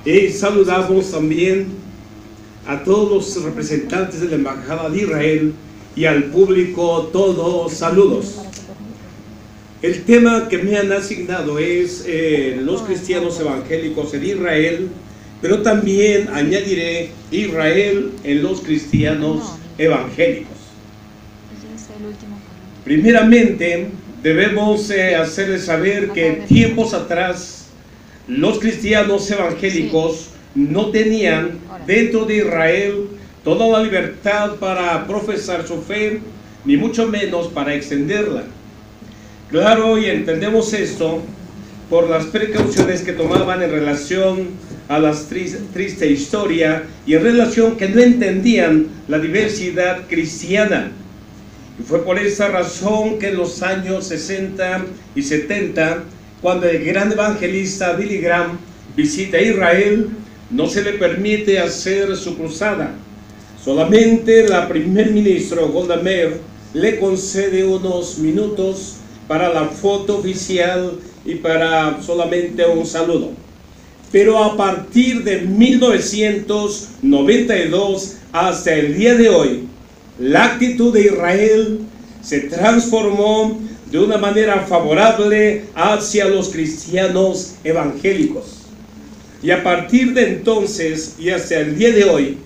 Y saludamos también a todos los representantes de la Embajada de Israel y al público, todos saludos. El tema que me han asignado es los cristianos evangélicos en Israel, pero también añadiré Israel en los cristianos evangélicos. Primeramente, debemos hacerles saber que tiempos atrás los cristianos evangélicos no tenían dentro de Israel toda la libertad para profesar su fe, ni mucho menos para extenderla. Claro, y entendemos esto por las precauciones que tomaban en relación a la triste historia y en relación que no entendían la diversidad cristiana. Y fue por esa razón que en los años 60 y 70, cuando el gran evangelista Billy Graham visita Israel, no se le permite hacer su cruzada. Solamente la primer ministro Golda Meir le concede unos minutos para la foto oficial y para solamente un saludo. Pero a partir de 1992 hasta el día de hoy, la actitud de Israel se transformó de una manera favorable hacia los cristianos evangélicos. Y a partir de entonces y hasta el día de hoy,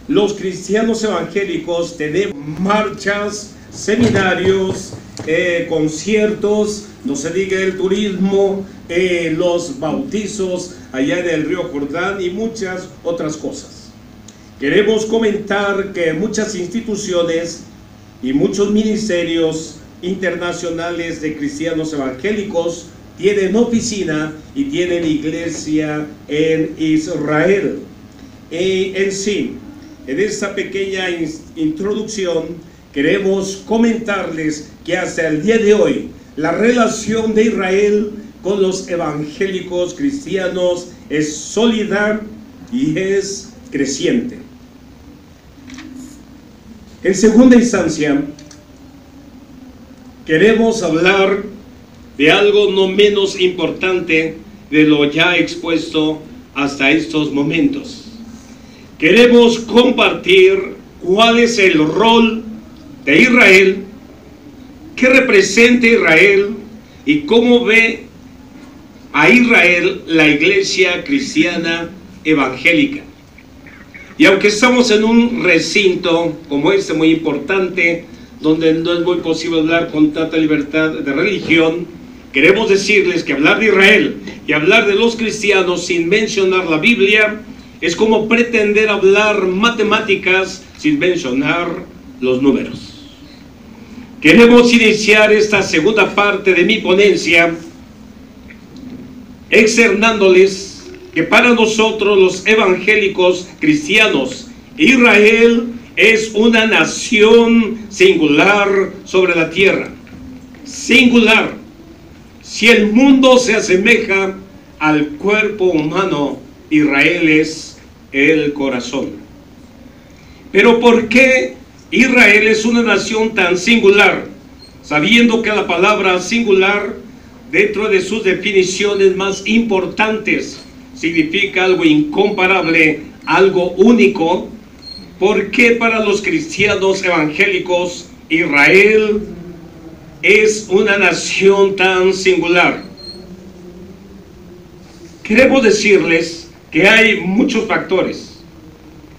los cristianos evangélicos tenemos marchas, seminarios, conciertos, no se diga el turismo, los bautizos allá en el río Jordán y muchas otras cosas. Queremos comentar que muchas instituciones y muchos ministerios internacionales de cristianos evangélicos tienen oficina y tienen iglesia en Israel. En sí, en esta pequeña introducción, queremos comentarles que hasta el día de hoy, la relación de Israel con los evangélicos cristianos es sólida y es creciente. En segunda instancia, queremos hablar de algo no menos importante de lo ya expuesto hasta estos momentos. Queremos compartir cuál es el rol de Israel, qué representa Israel y cómo ve a Israel la iglesia cristiana evangélica. Y aunque estamos en un recinto como este muy importante, donde no es muy posible hablar con tanta libertad de religión, queremos decirles que hablar de Israel y hablar de los cristianos sin mencionar la Biblia es como pretender hablar matemáticas sin mencionar los números. Queremos iniciar esta segunda parte de mi ponencia externándoles que para nosotros los evangélicos cristianos, Israel es una nación singular sobre la tierra. Singular. Si el mundo se asemeja al cuerpo humano, Israel es el corazón. Pero ¿por qué Israel es una nación tan singular? Sabiendo que la palabra singular, dentro de sus definiciones más importantes, significa algo incomparable, algo único. ¿Por qué para los cristianos evangélicos Israel es una nación tan singular? Queremos decirles que hay muchos factores,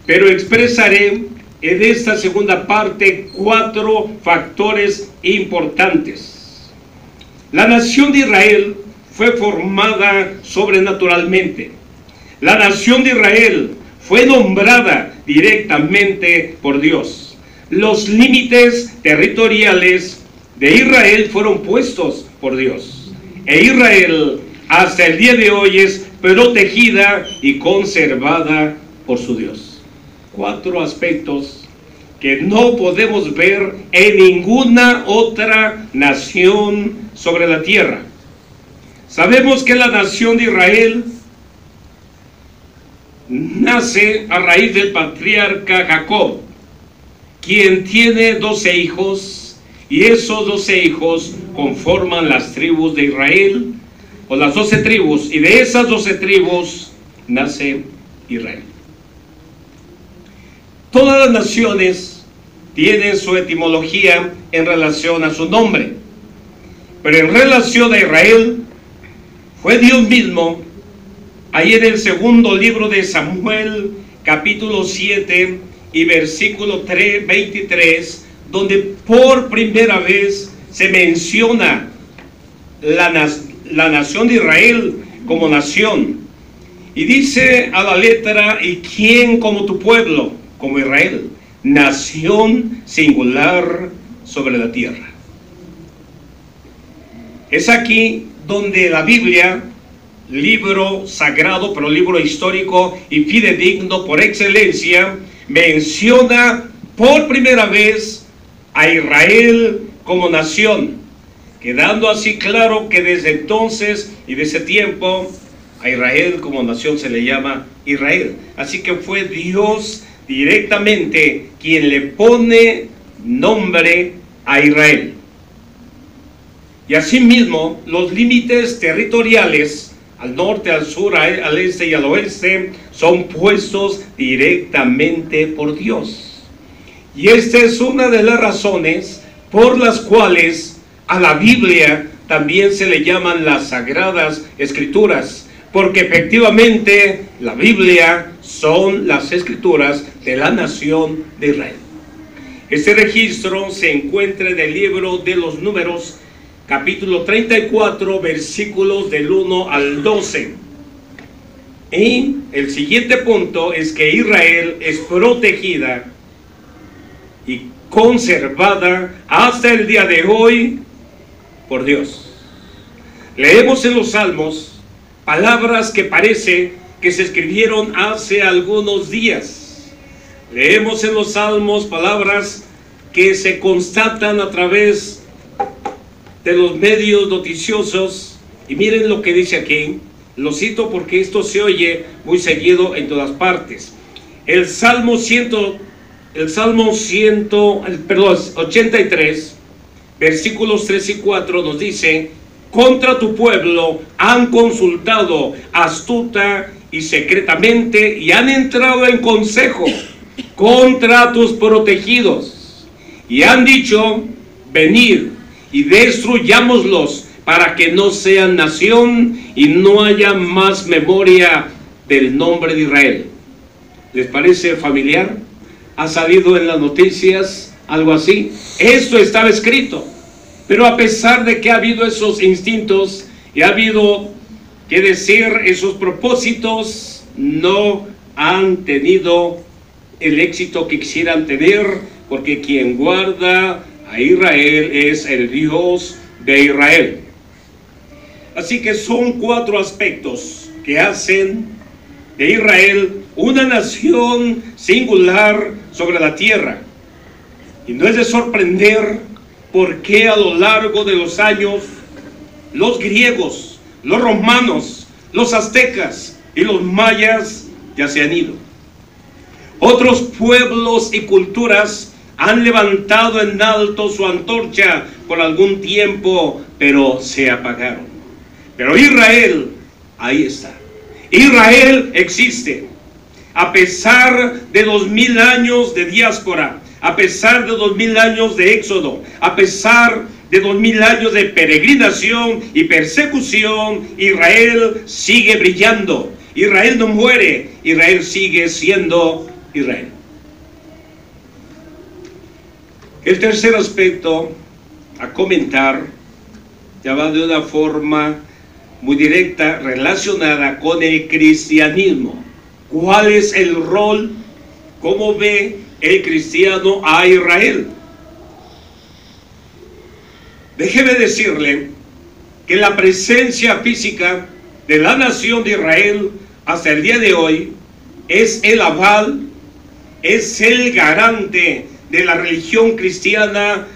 pero expresaré en esta segunda parte 4 factores importantes. La nación de Israel fue formada sobrenaturalmente. La nación de Israel fue nombrada directamente por Dios. Los límites territoriales de Israel fueron puestos por Dios. E Israel hasta el día de hoy es protegida y conservada por su Dios. 4 aspectos que no podemos ver en ninguna otra nación sobre la tierra. Sabemos que la nación de Israel nace a raíz del patriarca Jacob, quien tiene 12 hijos, y esos 12 hijos conforman las tribus de Israel, o las 12 tribus, y de esas 12 tribus, nace Israel. Todas las naciones tienen su etimología en relación a su nombre, pero en relación a Israel, fue Dios mismo, ahí en el segundo libro de Samuel, capítulo 7 y versículo 23, donde por primera vez se menciona la nación de Israel como nación. Y dice a la letra: ¿y quién como tu pueblo? Como Israel, nación singular sobre la tierra. Es aquí donde la Biblia, libro sagrado, pero libro histórico y fidedigno por excelencia, menciona por primera vez a Israel como nación, quedando así claro que desde entonces y de ese tiempo a Israel como nación se le llama Israel. Así que fue Dios directamente quien le pone nombre a Israel. Y asimismo, los límites territoriales al norte, al sur, al este y al oeste son puestos directamente por Dios. Y esta es una de las razones por las cuales a la Biblia también se le llaman las Sagradas Escrituras, porque efectivamente la Biblia son las escrituras de la nación de Israel. Este registro se encuentra en el libro de los Números, capítulo 34, versículos del 1 al 12. Y el siguiente punto es que Israel es protegida y conservada hasta el día de hoy por Dios. Leemos en los Salmos palabras que parece que se escribieron hace algunos días. Leemos en los Salmos palabras que se constatan a través de los medios noticiosos, y miren lo que dice aquí. Lo cito porque esto se oye muy seguido en todas partes. El Salmo 83, versículos 3 y 4 nos dice: contra tu pueblo han consultado astuta y secretamente, y han entrado en consejo contra tus protegidos, y han dicho: venid y destruyámoslos, para que no sean nación y no haya más memoria del nombre de Israel. ¿Les parece familiar? ¿Ha salido en las noticias algo así? Esto estaba escrito. Pero a pesar de que ha habido esos instintos y ha habido que decir esos propósitos, no han tenido el éxito que quisieran tener, porque quien guarda a Israel es el Dios de Israel. Así que son 4 aspectos que hacen de Israel una nación singular sobre la tierra. Y no es de sorprender porque a lo largo de los años los griegos, los romanos, los aztecas y los mayas ya se han ido. Otros pueblos y culturas han levantado en alto su antorcha por algún tiempo, pero se apagaron. Pero Israel, ahí está. Israel existe. A pesar de 2000 años de diáspora, a pesar de 2000 años de éxodo, a pesar de 2000 años de peregrinación y persecución, Israel sigue brillando. Israel no muere, Israel sigue siendo Israel. El tercer aspecto a comentar ya va de una forma muy directa relacionada con el cristianismo. ¿Cuál es el rol? ¿Cómo ve el cristiano a Israel? Déjeme decirle que la presencia física de la nación de Israel hasta el día de hoy es el aval, es el garante de la religión cristiana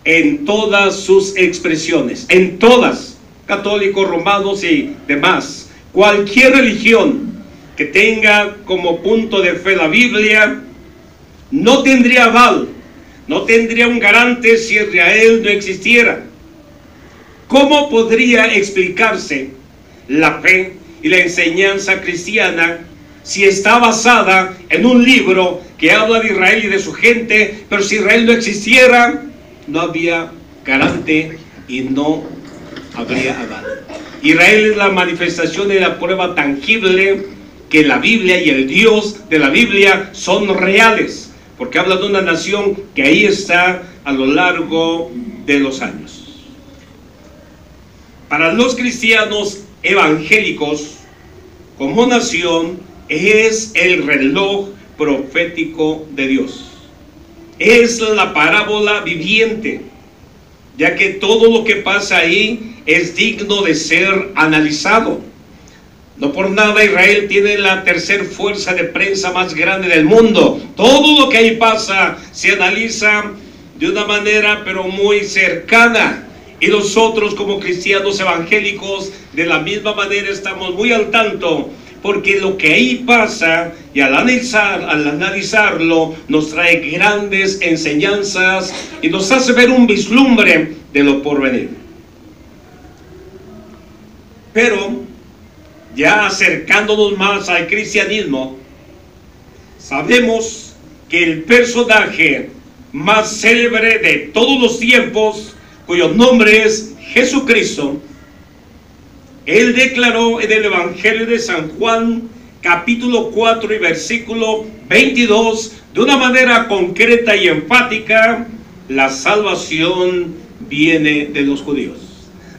en todas sus expresiones, en todas, católicos, romanos y demás. Cualquier religión que tenga como punto de fe la Biblia no tendría aval, no tendría un garante si Israel no existiera. ¿Cómo podría explicarse la fe y la enseñanza cristiana si está basada en un libro que habla de Israel y de su gente, pero si Israel no existiera, no había garante y no habría Adán. Israel es la manifestación y la prueba tangible que la Biblia y el Dios de la Biblia son reales, porque habla de una nación que ahí está a lo largo de los años. Para los cristianos evangélicos, como nación, es el reloj profético de Dios. Es la parábola viviente, ya que todo lo que pasa ahí es digno de ser analizado. No por nada Israel tiene la tercera fuerza de prensa más grande del mundo. Todo lo que ahí pasa se analiza de una manera pero muy cercana. Y nosotros como cristianos evangélicos de la misma manera estamos muy al tanto, porque lo que ahí pasa y al analizarlo nos trae grandes enseñanzas y nos hace ver un vislumbre de lo porvenir. Pero ya acercándonos más al cristianismo, sabemos que el personaje más célebre de todos los tiempos, cuyo nombre es Jesucristo, Él declaró en el Evangelio de San Juan, capítulo 4 y versículo 22, de una manera concreta y enfática: la salvación viene de los judíos.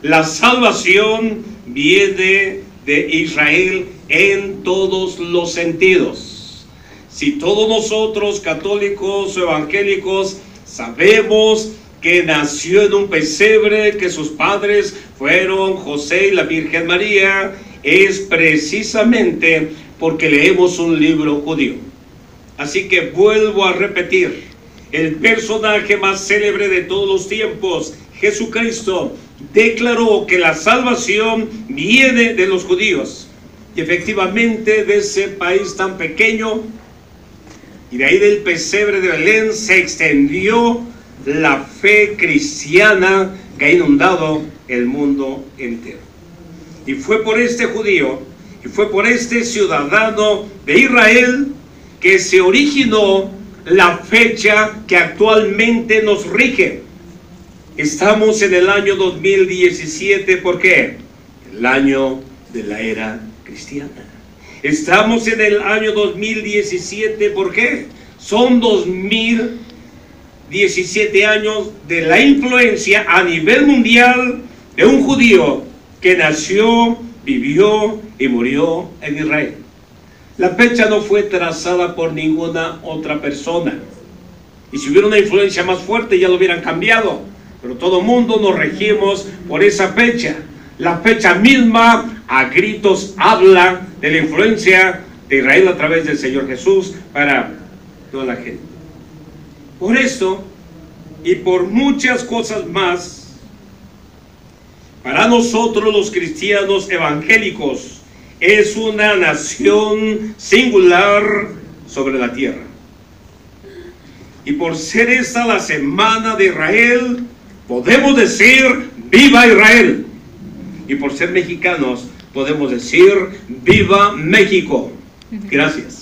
La salvación viene de Israel en todos los sentidos. Si todos nosotros, católicos o evangélicos, sabemos que nació en un pesebre, que sus padres fueron José y la Virgen María, es precisamente porque leemos un libro judío. Así que vuelvo a repetir, el personaje más célebre de todos los tiempos, Jesucristo, declaró que la salvación viene de los judíos. Y efectivamente de ese país tan pequeño, y de ahí del pesebre de Belén, se extendió la fe cristiana que ha inundado el mundo entero. Y fue por este judío, y fue por este ciudadano de Israel que se originó la fecha que actualmente nos rige. Estamos en el año 2017, ¿por qué? El año de la era cristiana. Estamos en el año 2017, ¿por qué? Son 2017 años de la influencia a nivel mundial de un judío que nació, vivió y murió en Israel. La fecha no fue trazada por ninguna otra persona. Y si hubiera una influencia más fuerte ya lo hubieran cambiado. Pero todo mundo nos regimos por esa fecha. La fecha misma a gritos habla de la influencia de Israel a través del Señor Jesús para toda la gente. Por esto y por muchas cosas más, para nosotros los cristianos evangélicos es una nación singular sobre la tierra. Y por ser esta la semana de Israel, podemos decir ¡viva Israel! Y por ser mexicanos, podemos decir ¡viva México! Gracias.